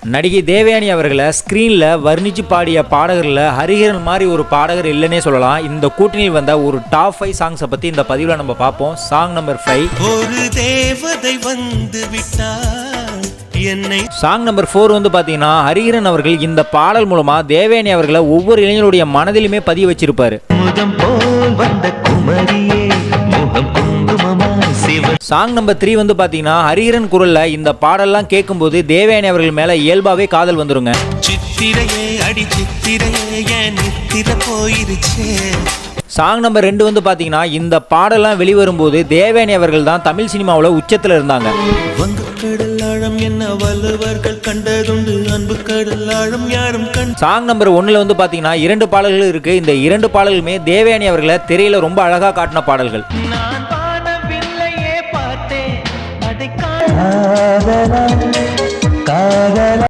நடிகை தேவயானி அவர்களை ஸ்க்ரீனில் வர்ணிச்சு பாடிய பாடகரில் ஹரிஹரன் மாதிரி ஒரு பாடகர் இல்லைன்னே சொல்லலாம். இந்த கூட்டணியில் வந்த ஒரு டாப் 5 சாங்ஸை பற்றி இந்த பதிவில் நம்ம பார்ப்போம். சாங் நம்பர் 5, ஒரு தேவதை வந்து விட்டார் என்னை. சாங் நம்பர் 4 வந்து பார்த்தீங்கன்னா ஹரிஹரன் அவர்கள் இந்த பாடல் மூலமாக தேவயானி அவர்களை ஒவ்வொரு இளைஞருடைய மனதிலுமே பதிய வச்சிருப்பாரு. முதம் போல் வந்த குமரியே முகம் குங்குமமா சிவ. சாங் நம்பர் 3 வந்து பார்த்தீங்கன்னா ஹரிஹரன் குரல்ல இந்த பாடல்லாம் கேட்கும்போது தேவயானி அவர்கள் மேலே இயல்பாகவே காதல் வந்துருங்க. சித்திரையே அடி சித்திரையே என் நித்திர போயிருச்சே. சாங் நம்பர் 2 வந்து பார்த்தீங்கன்னா இந்த பாடலாம் வெளிவரும்போது தேவயானி அவர்கள் தான் தமிழ் சினிமாவில் உச்சத்தில் இருந்தாங்க. வங்கக்கடல் ஆழம் என்ன வள்ளுவர்கள் கண்டதுண்டு அன்பு கடல் ஆழம் யாரும் கண். சாங் நம்பர் 1ல் வந்து பார்த்தீங்கன்னா 2 பாடல்கள் இருக்கு. இந்த 2 பாடல்களுமே தேவயானி அவர்களை திரையில ரொம்ப அழகாக காட்டின பாடல்கள். நான் வானவில்லையே பார்த்தேன் அதை